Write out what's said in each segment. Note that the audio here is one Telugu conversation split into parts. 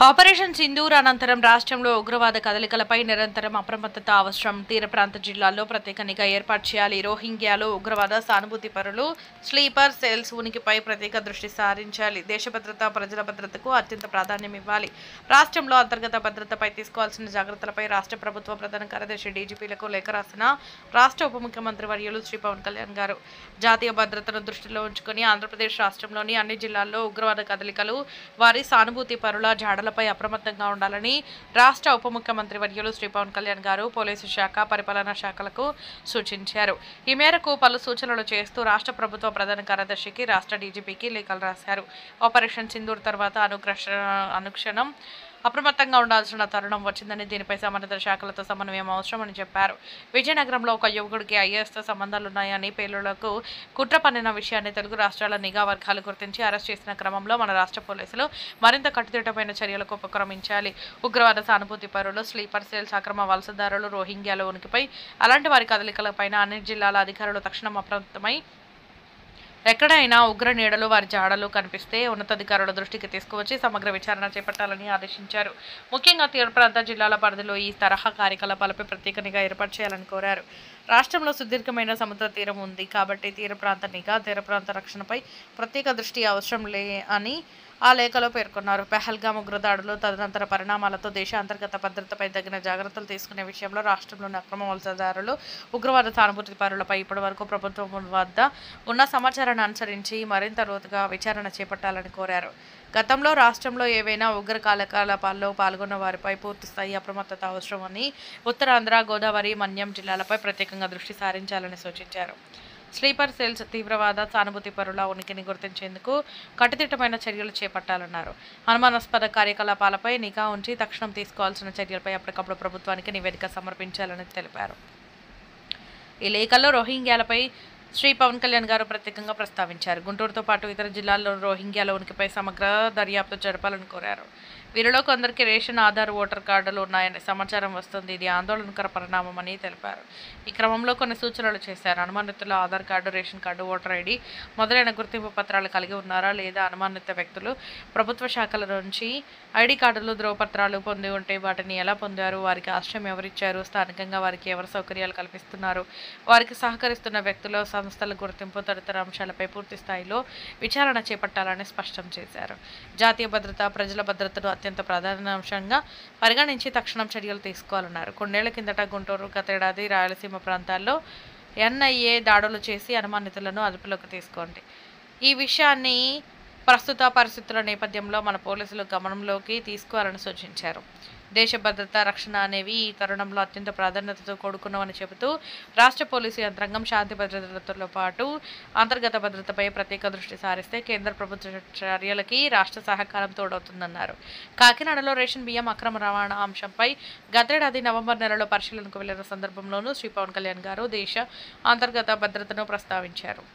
ఆపరేషన్ సింధూర్ అనంతరం రాష్ట్రంలో ఉగ్రవాద కదలికలపై నిరంతరం అప్రమత్తత అవసరం. తీర ప్రాంత జిల్లాల్లో ప్రత్యేక నిఘా ఏర్పాటు చేయాలి. రోహింగ్యాలు ఉగ్రవాద సానుభూతి పరులు స్లీపర్ సెల్స్ ఉనికిపై ప్రత్యేక దృష్టి సారించాలి. దేశ భద్రత, ప్రజల భద్రతకు అత్యంత ప్రాధాన్యం ఇవ్వాలి. రాష్ట్రంలో అంతర్గత భద్రతపై తీసుకోవాల్సిన జాగ్రత్తలపై రాష్ట్ర ప్రభుత్వ ప్రధాన కార్యదర్శి డీజీపీలకు లేఖ రాసిన రాష్ట్ర ఉప ముఖ్యమంత్రి వర్యులు శ్రీ పవన్ కళ్యాణ్ గారు జాతీయ భద్రతను దృష్టిలో ఉంచుకుని ఆంధ్రప్రదేశ్ రాష్ట్రంలోని అన్ని జిల్లాల్లో ఉగ్రవాద కదలికలు, వారి సానుభూతి పరుల జాడలపై అప్రమత్తంగా ఉండాలని రాష్ట్ర ఉప ముఖ్యమంత్రి వర్యులు శ్రీ పవన్ కళ్యాణ్ గారు పోలీసు శాఖ, పరిపాలనా శాఖలకు సూచించారు. ఈ మేరకు పలు సూచనలు చేస్తూ రాష్ట్ర ప్రభుత్వ ప్రధాన కార్యదర్శికి, రాష్ట్ర డీజీపీకి లేఖలు రాశారు. ఆపరేషన్ సింధూర్ తర్వాత అనుక్షణం అప్రమత్తంగా ఉండాల్సిన తరుణం వచ్చిందని, దీనిపై సంబంధిత శాఖలతో సమన్వయం అవసరమని చెప్పారు. విజయనగరంలో ఒక యువకుడికి ఐఏఎస్తో సంబంధాలున్నాయని పేలుళ్లకు కుట్ర పన్నిన విషయాన్ని తెలుగు రాష్ట్రాల నిఘా వర్గాలు గుర్తించి అరెస్ట్ చేసిన క్రమంలో మన రాష్ట్ర పోలీసులు మరింత కట్టుదిట్టమైన చర్యలకు ఉపక్రమించాలి. ఉగ్రవాద సానుభూతి పరులు, స్లీపర్ సెల్స్, అక్రమ వలసదారులు, రోహింగ్యాల ఉనికిపై, అలాంటి వారి కదలికలపైన అన్ని జిల్లాల అధికారులు తక్షణం అప్రమత్తమై ఎక్కడైనా ఉగ్ర నీడలు, వారి జాడలు కనిపిస్తే ఉన్నతాధికారుల దృష్టికి తీసుకువచ్చి సమగ్ర విచారణ చేపట్టాలని ఆదేశించారు. ముఖ్యంగా తీర ప్రాంత జిల్లాల పరిధిలో ఈ తరహా కార్యకలాపాలపై ప్రత్యేక నిఘా ఏర్పాటు చేయాలని కోరారు. రాష్ట్రంలో సుదీర్ఘమైన సముద్ర తీరం ఉంది కాబట్టి తీర ప్రాంత నిఘా, తీర ప్రాంత రక్షణపై ప్రత్యేక దృష్టి అవసరం అని ఆ లేఖలో పేర్కొన్నారు. పెహల్గామ్ ఉగ్రదాడులు, తదనంతర పరిణామాలతో దేశ అంతర్గత భద్రతపై తగిన జాగ్రత్తలు తీసుకునే విషయంలో రాష్ట్రంలోని అక్రమ వలసదారులు, ఉగ్రవాద సానుభూతి పరులపై ఇప్పటివరకు ప్రభుత్వం వద్ద ఉన్న సమాచారాన్ని అనుసరించి మరింత లోతుగా విచారణ చేపట్టాలని కోరారు. గతంలో రాష్ట్రంలో ఏవైనా ఉగ్ర కార్యకలాపాల్లో పాల్గొన్న వారిపై పూర్తిస్థాయి అప్రమత్తత అవసరమని, ఉత్తరాంధ్ర, గోదావరి, మన్యం జిల్లాలపై ప్రత్యేకంగా దృష్టి సారించాలని సూచించారు. స్లీపర్ సెల్స్, తీవ్రవాద సానుభూతి పరుల ఉనికిని గుర్తించేందుకు కట్టుదిట్టమైన చర్యలు చేపట్టాలన్నారు. అనుమానాస్పద కార్యకలాపాలపై నిఘా ఉంచి తక్షణం తీసుకోవాల్సిన చర్యలపై అప్పటికప్పుడు ప్రభుత్వానికి నివేదిక సమర్పించాలని తెలిపారు. ఈ లేఖల్లో రోహింగ్యాలపై శ్రీ పవన్ కళ్యాణ్ గారు ప్రత్యేకంగా ప్రస్తావించారు. గుంటూరుతో పాటు ఇతర జిల్లాల్లో రోహింగ్యాల ఉనికిపై సమగ్ర దర్యాప్తు జరపాలని కోరారు. వీరిలో కొందరికి రేషన్, ఆధార్, ఓటర్ కార్డులు ఉన్నాయని సమాచారం వస్తుంది. ఇది ఆందోళనకర పరిణామమని తెలిపారు. ఈ క్రమంలో కొన్ని సూచనలు చేశారు. అనుమానితుల Aadhaar card, ration card, voter ID మొదలైన గుర్తింపు పత్రాలు కలిగి ఉన్నారా లేదా, అనుమానిత వ్యక్తులు ప్రభుత్వ శాఖల నుంచి ఐడి కార్డులు, ధ్రువపత్రాలు పొంది ఉంటే వాటిని ఎలా పొందారు, వారికి ఆశ్రయం ఎవరిచ్చారు, స్థానికంగా వారికి ఎవరు సౌకర్యాలు కల్పిస్తున్నారు, వారికి సహకరిస్తున్న వ్యక్తులు, సంస్థల గుర్తింపు తదితర అంశాలపై పూర్తి స్థాయిలో విచారణ చేపట్టాలని స్పష్టం చేశారు. జాతీయ భద్రత, ప్రజల భద్రతను అత్యంత ప్రాధాన్యాంశంగా పరిగణించి తక్షణం చర్యలు తీసుకోవాలన్నారు. కొన్నేళ్ల కిందట గుంటూరు, గతేడాది రాయలసీమ ప్రాంతాల్లో ఎన్ఐఏ దాడులు చేసి అనుమానితులను అదుపులోకి తీసుకోండి. ఈ విషయాన్ని ప్రస్తుత పరిస్థితుల నేపథ్యంలో మన పోలీసులు గమనంలోకి తీసుకోవాలని సూచించారు. దేశ భద్రత, రక్షణ అనేవి ఈ తరుణంలో అత్యంత ప్రాధాన్యతతో కూడుకున్నవని చెబుతూ రాష్ట్ర పోలీసు యంత్రాంగం శాంతి భద్రతలతో పాటు అంతర్గత భద్రతపై ప్రత్యేక దృష్టి సారిస్తే కేంద్ర ప్రభుత్వ చర్యలకి రాష్ట్ర సహకారం తోడవుతుందన్నారు. కాకినాడలో రేషన్ బియ్యం అక్రమ రవాణా అంశంపై గతేడాది నవంబర్ నెలలో పరిశీలనకు వెళ్లిన సందర్భంలోనూ శ్రీ పవన్ కళ్యాణ్ గారు దేశ అంతర్గత భద్రతను ప్రస్తావించారు.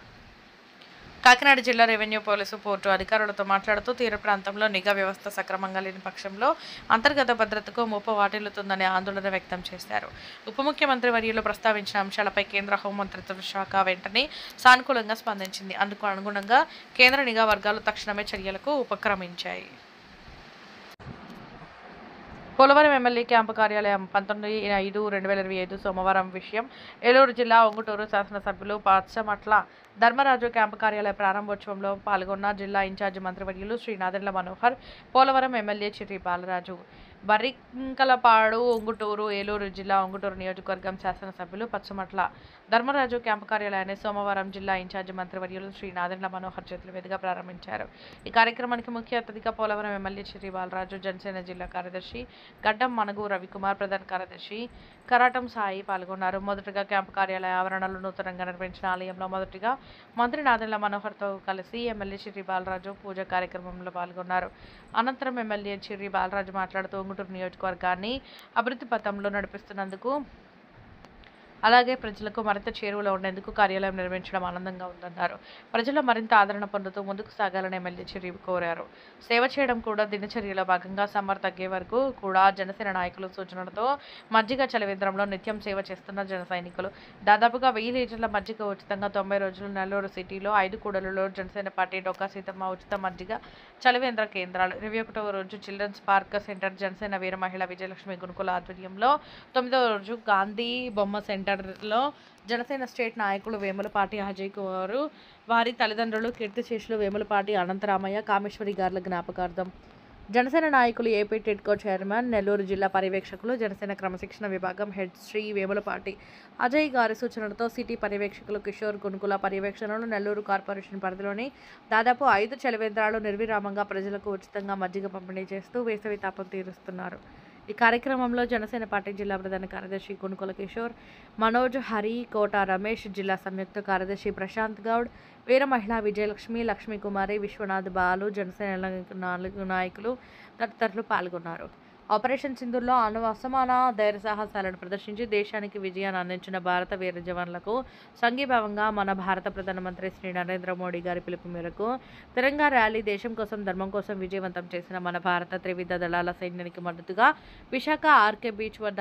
కాకినాడ జిల్లా రెవెన్యూ, పోలీసు, పోర్టు అధికారులతో మాట్లాడుతూ తీర ప్రాంతంలో నిఘా వ్యవస్థ సక్రమంగా లేని పక్షంలో అంతర్గత భద్రతకు ముప్పు వాటిల్లుతుందనే ఆందోళన వ్యక్తం చేశారు. ఉప ముఖ్యమంత్రి వర్యులు ప్రస్తావించిన అంశాలపై కేంద్ర హోంమంత్రిత్వ శాఖ వెంటనే సానుకూలంగా స్పందించింది. అందుకు అనుగుణంగా కేంద్ర నిఘా వర్గాలు తక్షణమే చర్యలకు ఉపక్రమించాయి. పోలవరం ఎమ్మెల్యే క్యాంపు కార్యాలయం 19/5/2025 సోమవారం విషయం. ఏలూరు జిల్లా ఉంగుటూరు శాసనసభ్యులు పచ్చమట్ల ధర్మరాజు క్యాంపు కార్యాలయ ప్రారంభోత్సవంలో పాల్గొన్న జిల్లా ఇన్ఛార్జి మంత్రివర్యులు శ్రీ నాదెండ్ల మనోహర్, పోలవరం ఎమ్మెల్యే చిర్రి బాలరాజు, బరికంకలపాడు, ఉంగుటూరు, ఏలూరు జిల్లా ఉంగుటూరు నియోజకవర్గం శాసనసభ్యులు పచ్చమట్ల ధర్మరాజు క్యాంపు కార్యాలయాన్ని సోమవారం జిల్లా ఇన్ఛార్జి మంత్రివర్యులు శ్రీ నాదెండ్ల మనోహర్ చేతుల మీదుగా ప్రారంభించారు. ఈ కార్యక్రమానికి ముఖ్య అతిథిగా పోలవరం ఎమ్మెల్యే చిర్రి బాలరాజు, జనసేన జిల్లా కార్యదర్శి గడ్డం మనగు రవికుమార్, ప్రధాన కార్యదర్శి కరాటం సాయి పాల్గొన్నారు. మొదటగా క్యాంపు కార్యాలయ ఆవరణలో నూతనంగా నిర్మించిన ఆలయంలో మొదటిగా మంత్రి నాదెండ్ల మనోహర్తో కలిసి ఎమ్మెల్యే చిర్రి బాలరాజు పూజ కార్యక్రమంలో పాల్గొన్నారు. అనంతరం ఎమ్మెల్యే చిర్రి బాలరాజు మాట్లాడుతూ ఉంగుటూరు నియోజకవర్గాన్ని అభివృద్ధి పథంలో నడిపిస్తున్నందుకు అలాగే ప్రజలకు మరింత చేరువలో ఉండేందుకు కార్యాలయం నిర్మించడం ఆనందంగా ఉందన్నారు. ప్రజలు మరింత ఆదరణ పొందుతూ ముందుకు సాగాలని ఎమ్మెల్యే చిరు కోరారు. సేవ చేయడం కూడా దినచర్యలో భాగంగా సమ్మర్ తగ్గే వరకు కూడా జనసేన నాయకులు సూచనలతో మజ్జిగ చలివేంద్రంలో నిత్యం సేవ చేస్తున్న జన సైనికులు. దాదాపుగా 1000 లీటర్ల మజ్జిగ ఉచితంగా 90 రోజులు నెల్లూరు సిటీలో 5 కూడలలో జనసేన పార్టీ డొక్కా సీతమ్మ ఉచిత మజ్జిగ చలివేంద్ర కేంద్రాలు. 21వ రోజు చిల్డ్రన్స్ పార్క్ సెంటర్ జనసేన వీర మహిళ విజయలక్ష్మి గునుకుల ఆధ్వర్యంలో, 9వ రోజు గాంధీ బొమ్మ సెంటర్లో జనసేన స్టేట్ నాయకులు వేములపాటి అజయ్ కుమార్, వారి తల్లిదండ్రులు కీర్తిశేషులు వేములపాటి అనంతరామయ్య, కామేశ్వరి గార్ల జ్ఞాపకార్థం. జనసేన నాయకులు ఏపీ టిడ్కో చైర్మన్, నెల్లూరు జిల్లా పర్యవేక్షకులు, జనసేన క్రమశిక్షణ విభాగం హెడ్ శ్రీ వేములపాటి అజయ్ గారి సూచనలతో సిటీ పర్యవేక్షకులు కిషోర్ గునుకుల పర్యవేక్షణలో నెల్లూరు కార్పొరేషన్ పరిధిలోని దాదాపు 5 చలివేంద్రాలు నిర్విరామంగా ప్రజలకు ఉచితంగా మజ్జిగ పంపిణీ చేస్తూ వేసవి తాపం తీరుస్తున్నారు. ఈ కార్యక్రమంలో జనసేన పార్టీ జిల్లా ప్రధాన కార్యదర్శి గునుకుల కిషోర్, మనోజ్, హరి, కోట రమేష్, జిల్లా సంయుక్త కార్యదర్శి ప్రశాంత్ గౌడ్, వీర మహిళా విజయలక్ష్మి, లక్ష్మీకుమారి, విశ్వనాథ్, బాలు, జనసేన నాయకులు తదితరులు పాల్గొన్నారు. ఆపరేషన్ సింధూర్లో అసమాన ధైర్య సాహసాలను ప్రదర్శించి దేశానికి విజయాన్ని అందించిన భారత వీర జవాన్లకు సంఘీభావంగా మన భారత ప్రధానమంత్రి శ్రీ నరేంద్ర మోడీ గారి పిలుపు మేరకు తిరంగా ర్యాలీ దేశం కోసం ధర్మం కోసం విజయవంతం చేసిన మన భారత త్రివిధ దళాల సైన్యానికి మద్దతుగా విశాఖ ఆర్కే బీచ్ వద్ద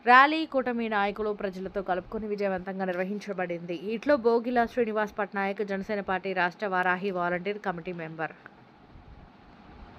ర్యాలీ కూటమి నాయకులు ప్రజలతో కలుపుకొని విజయవంతంగా నిర్వహించబడింది. ఇట్లో బోగిల శ్రీనివాస్ పట్నాయక్, జనసేన పార్టీ రాష్ట్ర వారాహి వాలంటీర్ కమిటీ మెంబర్.